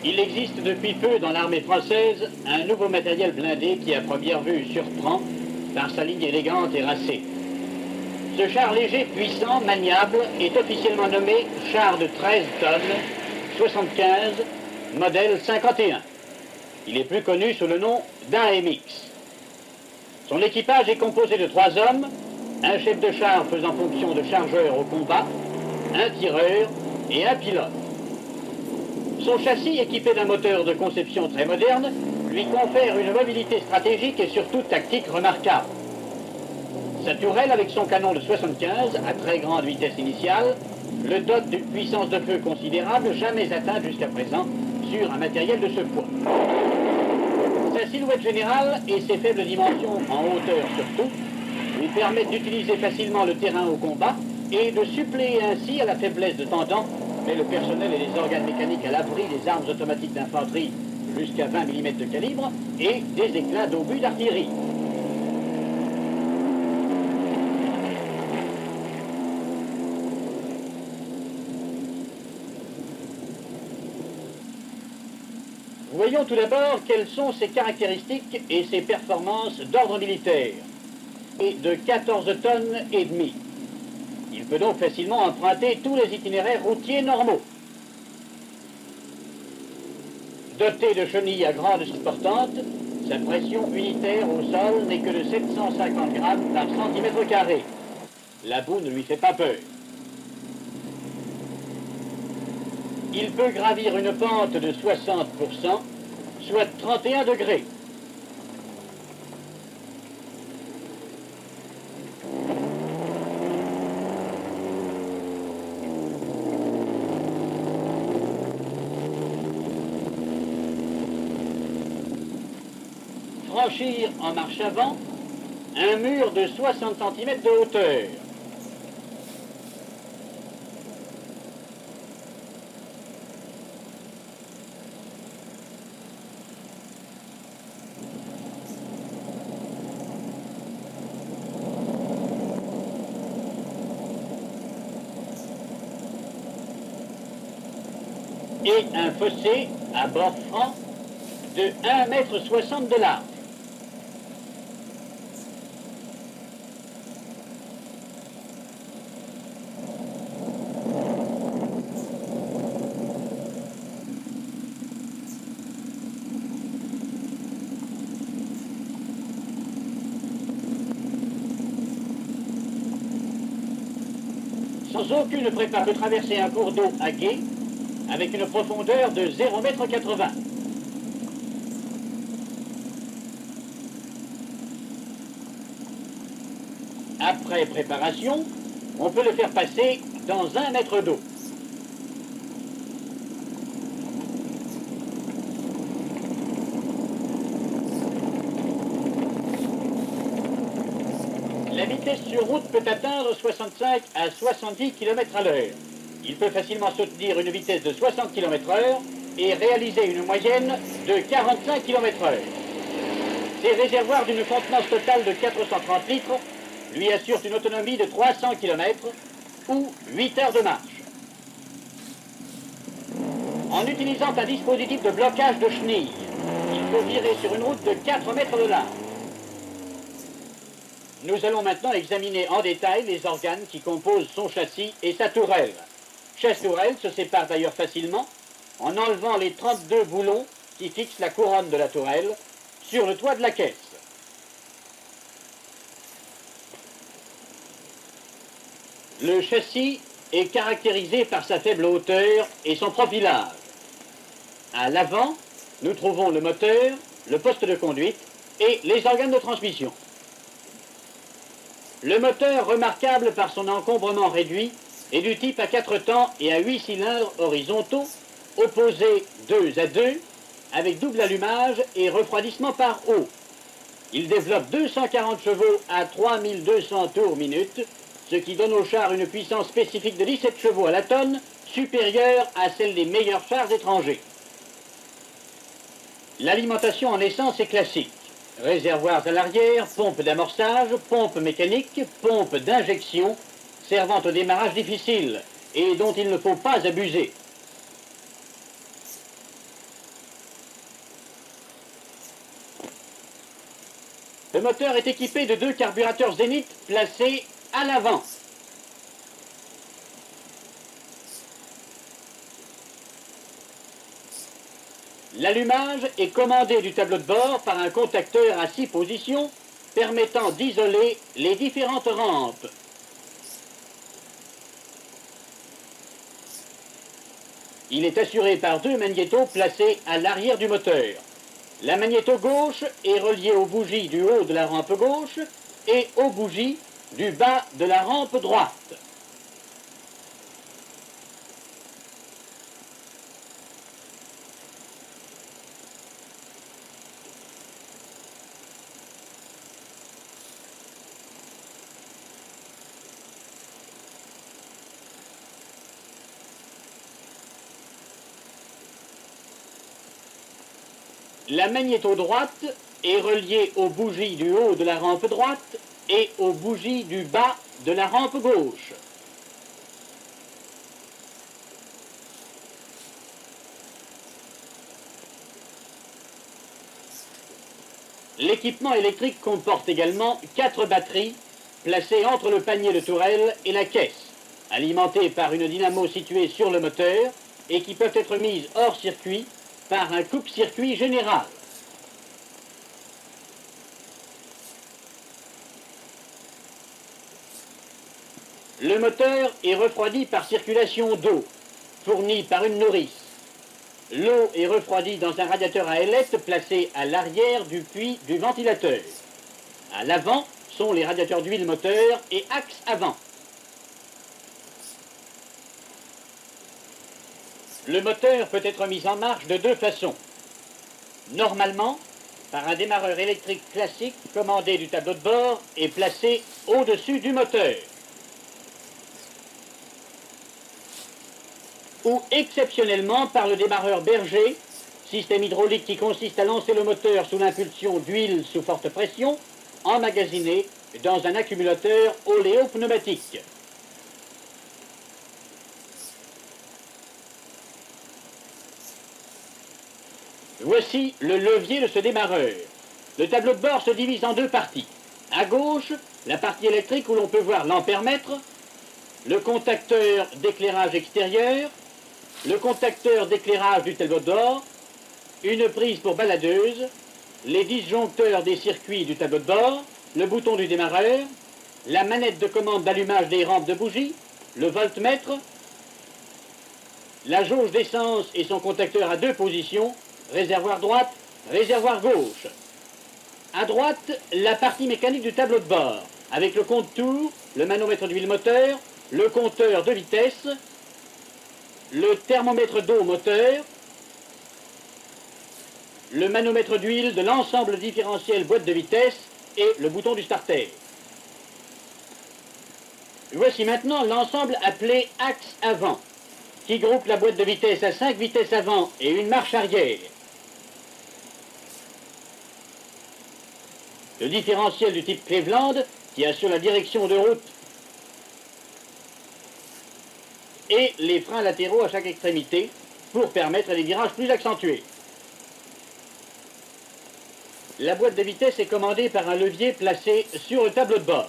Il existe depuis peu dans l'armée française un nouveau matériel blindé qui à première vue surprend par sa ligne élégante et racée. Ce char léger, puissant, maniable est officiellement nommé char de 13 tonnes, 75, modèle 51. Il est plus connu sous le nom d'AMX. Son équipage est composé de 3 hommes, un chef de char faisant fonction de chargeur au combat, un tireur et un pilote. Son châssis, équipé d'un moteur de conception très moderne, lui confère une mobilité stratégique et surtout tactique remarquable. Sa tourelle, avec son canon de 75 à très grande vitesse initiale, le dote d'une puissance de feu considérable jamais atteinte jusqu'à présent sur un matériel de ce poids. Sa silhouette générale et ses faibles dimensions en hauteur surtout lui permettent d'utiliser facilement le terrain au combat et de suppléer ainsi à la faiblesse de tendant, mais le personnel et les organes mécaniques à l'abri des armes automatiques d'infanterie jusqu'à 20 mm de calibre et des éclats d'obus d'artillerie. Voyons tout d'abord quelles sont ses caractéristiques et ses performances d'ordre militaire. Et de 14 tonnes et demie. Il peut donc facilement emprunter tous les itinéraires routiers normaux. Doté de chenilles à grande portante, sa pression unitaire au sol n'est que de 750 grammes par centimètre carré. La boue ne lui fait pas peur. Il peut gravir une pente de 60%, soit 31 degrés. Franchir en marche avant un mur de 60 cm de hauteur. Et un fossé à bord franc de 1,60 m de large. Sans aucune préparation, peut traverser un cours d'eau à gué avec une profondeur de 0,80 m. Après préparation, on peut le faire passer dans 1 mètre d'eau. La vitesse sur route peut atteindre 65 à 70 km à l'heure. Il peut facilement soutenir une vitesse de 60 km/h et réaliser une moyenne de 45 km/h. Ces réservoirs d'une contenance totale de 430 litres lui assurent une autonomie de 300 km ou 8 heures de marche. En utilisant un dispositif de blocage de chenilles, il peut virer sur une route de 4 mètres de large. Nous allons maintenant examiner en détail les organes qui composent son châssis et sa tourelle. Chaque tourelle se sépare d'ailleurs facilement en enlevant les 32 boulons qui fixent la couronne de la tourelle sur le toit de la caisse. Le châssis est caractérisé par sa faible hauteur et son profilage. À l'avant, nous trouvons le moteur, le poste de conduite et les organes de transmission. Le moteur, remarquable par son encombrement réduit, est du type à 4 temps et à 8 cylindres horizontaux, opposés 2 à 2, avec double allumage et refroidissement par eau. Il développe 240 chevaux à 3200 tours minute, ce qui donne au char une puissance spécifique de 17 chevaux à la tonne, supérieure à celle des meilleurs chars étrangers. L'alimentation en essence est classique. Réservoirs à l'arrière, pompe d'amorçage, pompe mécanique, pompe d'injection, servant au démarrage difficile et dont il ne faut pas abuser. Le moteur est équipé de 2 carburateurs Zénith placés à l'avant. L'allumage est commandé du tableau de bord par un contacteur à 6 positions permettant d'isoler les différentes rampes. Il est assuré par 2 magnétos placés à l'arrière du moteur. La magnéto gauche est reliée aux bougies du haut de la rampe gauche et aux bougies du bas de la rampe droite. La magnéto droite est reliée aux bougies du haut de la rampe droite et aux bougies du bas de la rampe gauche. L'équipement électrique comporte également 4 batteries placées entre le panier de tourelle et la caisse, alimentées par une dynamo située sur le moteur et qui peuvent être mises hors circuit par un coupe-circuit général. Le moteur est refroidi par circulation d'eau, fournie par une nourrice. L'eau est refroidie dans un radiateur à ailettes placé à l'arrière du puits du ventilateur. À l'avant sont les radiateurs d'huile moteur et axe avant. Le moteur peut être mis en marche de 2 façons. Normalement, par un démarreur électrique classique commandé du tableau de bord et placé au-dessus du moteur. Ou exceptionnellement par le démarreur Berger, système hydraulique qui consiste à lancer le moteur sous l'impulsion d'huile sous forte pression, emmagasiné dans un accumulateur oléopneumatique. Voici le levier de ce démarreur. Le tableau de bord se divise en 2 parties. À gauche, la partie électrique où l'on peut voir l'ampèremètre, le contacteur d'éclairage extérieur, le contacteur d'éclairage du tableau de bord, une prise pour baladeuse, les disjoncteurs des circuits du tableau de bord, le bouton du démarreur, la manette de commande d'allumage des rampes de bougies, le voltmètre, la jauge d'essence et son contacteur à 2 positions, réservoir droite, réservoir gauche. À droite, la partie mécanique du tableau de bord, avec le compte-tours, le manomètre d'huile moteur, le compteur de vitesse, le thermomètre d'eau moteur, le manomètre d'huile de l'ensemble différentiel boîte de vitesse et le bouton du starter. Voici maintenant l'ensemble appelé axe avant, qui groupe la boîte de vitesse à 5 vitesses avant et une marche arrière. Le différentiel du type Cleveland, qui assure la direction de route, et les freins latéraux à chaque extrémité pour permettre des virages plus accentués. La boîte de vitesse est commandée par un levier placé sur le tableau de bord.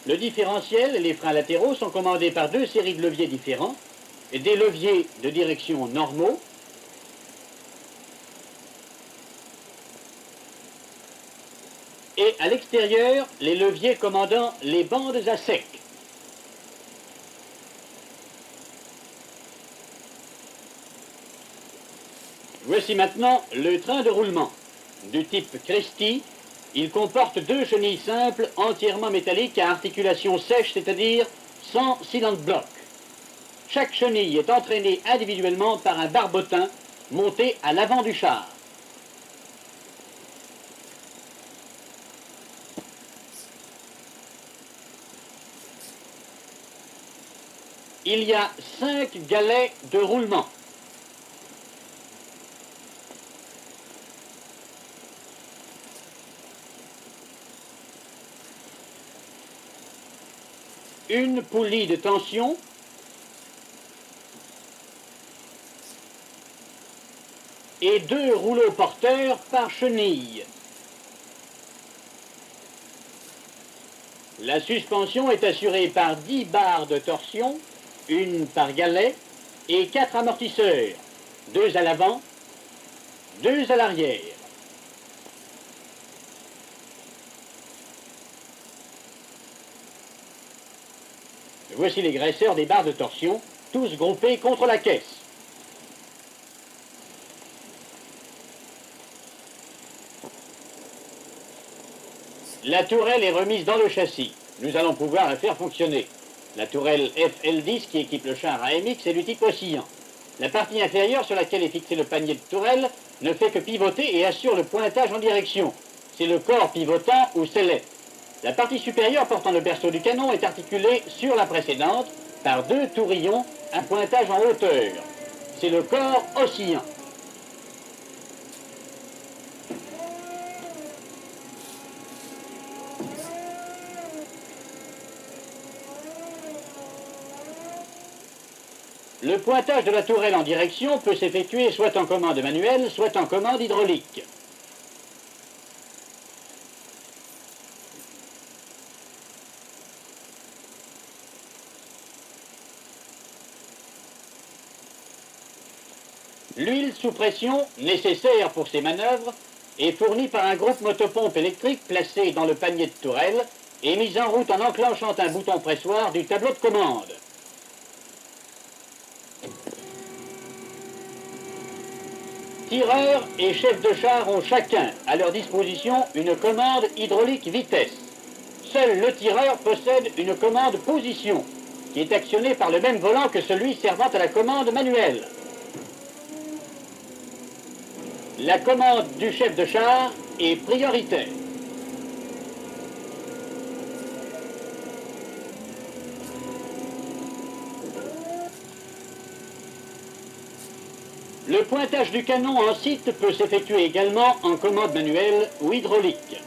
Le différentiel et les freins latéraux sont commandés par 2 séries de leviers différents, et des leviers de direction normaux, et à l'extérieur, les leviers commandant les bandes à sec. Voici maintenant le train de roulement. Du type Cresty, il comporte 2 chenilles simples entièrement métalliques à articulation sèche, c'est-à-dire sans cylinder bloc. Chaque chenille est entraînée individuellement par un barbotin monté à l'avant du char. Il y a 5 galets de roulement. Une poulie de tension, et 2 rouleaux porteurs par chenille. La suspension est assurée par 10 barres de torsion, une par galet, et 4 amortisseurs, 2 à l'avant, 2 à l'arrière. Voici les graisseurs des barres de torsion, tous groupés contre la caisse. La tourelle est remise dans le châssis. Nous allons pouvoir la faire fonctionner. La tourelle FL10 qui équipe le char AMX est du type oscillant. La partie inférieure sur laquelle est fixé le panier de tourelle ne fait que pivoter et assure le pointage en direction. C'est le corps pivotant ou sellette. La partie supérieure portant le berceau du canon est articulée sur la précédente par 2 tourillons à pointage en hauteur. C'est le corps oscillant. Le pointage de la tourelle en direction peut s'effectuer soit en commande manuelle, soit en commande hydraulique. L'huile sous pression, nécessaire pour ces manœuvres, est fournie par un groupe motopompe électrique placé dans le panier de tourelle et mise en route en enclenchant un bouton pressoir du tableau de commande. Tireurs et chefs de char ont chacun à leur disposition une commande hydraulique vitesse. Seul le tireur possède une commande position, qui est actionnée par le même volant que celui servant à la commande manuelle. La commande du chef de char est prioritaire. Le pointage du canon en site peut s'effectuer également en commande manuelle ou hydraulique.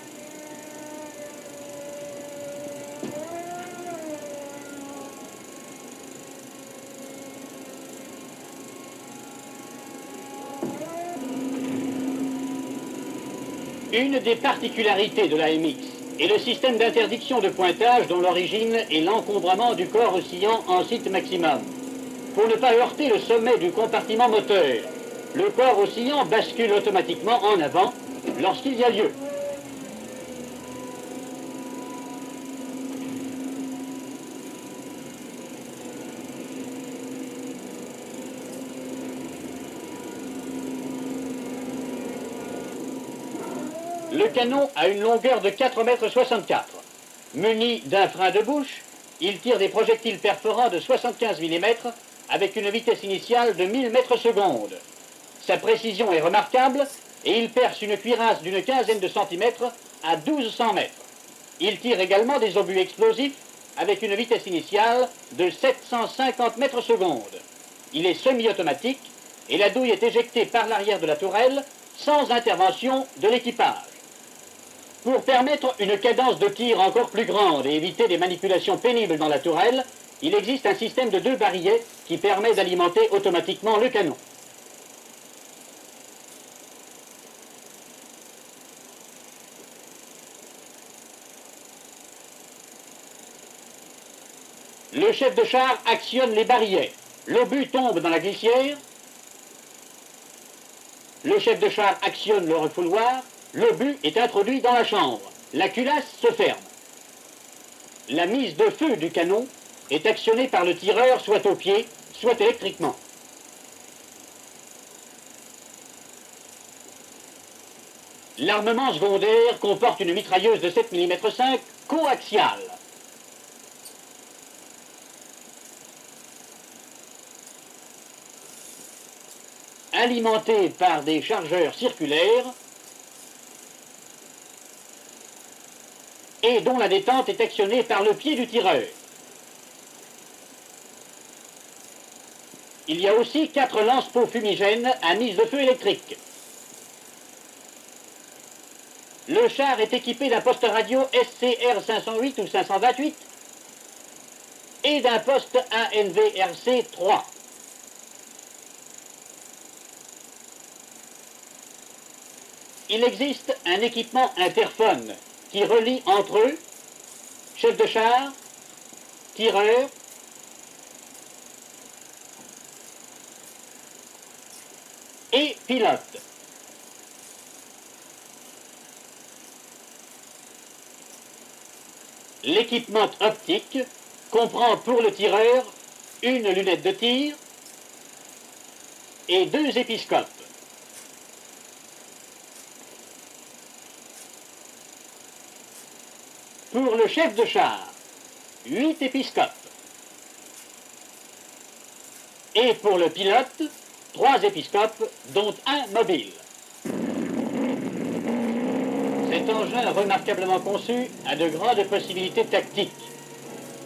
Une des particularités de l'AMX est le système d'interdiction de pointage dont l'origine est l'encombrement du corps oscillant en site maximum. Pour ne pas heurter le sommet du compartiment moteur, le corps oscillant bascule automatiquement en avant lorsqu'il y a lieu. Le canon a une longueur de 4,64 m. Muni d'un frein de bouche, il tire des projectiles perforants de 75 mm avec une vitesse initiale de 1000 m/s. Sa précision est remarquable et il perce une cuirasse d'une quinzaine de centimètres à 1200 mètres. Il tire également des obus explosifs avec une vitesse initiale de 750 m/s. Il est semi-automatique et la douille est éjectée par l'arrière de la tourelle sans intervention de l'équipage. Pour permettre une cadence de tir encore plus grande et éviter des manipulations pénibles dans la tourelle, il existe un système de 2 barillets qui permet d'alimenter automatiquement le canon. Le chef de char actionne les barillets. L'obus tombe dans la glissière. Le chef de char actionne le refouloir. L'obus est introduit dans la chambre. La culasse se ferme. La mise de feu du canon est actionnée par le tireur soit au pied, soit électriquement. L'armement secondaire comporte une mitrailleuse de 7 mm 5 coaxiale. Alimentée par des chargeurs circulaires et dont la détente est actionnée par le pied du tireur. Il y a aussi 4 lance-pots fumigènes à mise de feu électrique. Le char est équipé d'un poste radio SCR 508 ou 528 et d'un poste ANV 3. Il existe un équipement interphone qui relie entre eux chef de char, tireur, et pilote. L'équipement optique comprend pour le tireur une lunette de tir et 2 épiscopes. Pour le chef de char, 8 épiscopes. Et pour le pilote, 3 épiscopes, dont un mobile. Cet engin remarquablement conçu a de grandes possibilités tactiques.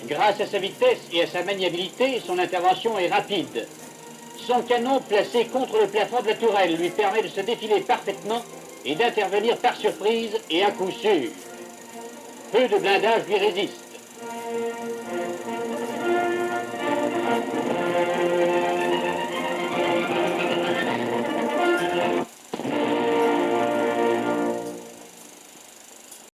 Grâce à sa vitesse et à sa maniabilité, son intervention est rapide. Son canon placé contre le plafond de la tourelle lui permet de se défiler parfaitement et d'intervenir par surprise et à coup sûr. Peu de blindage lui résiste.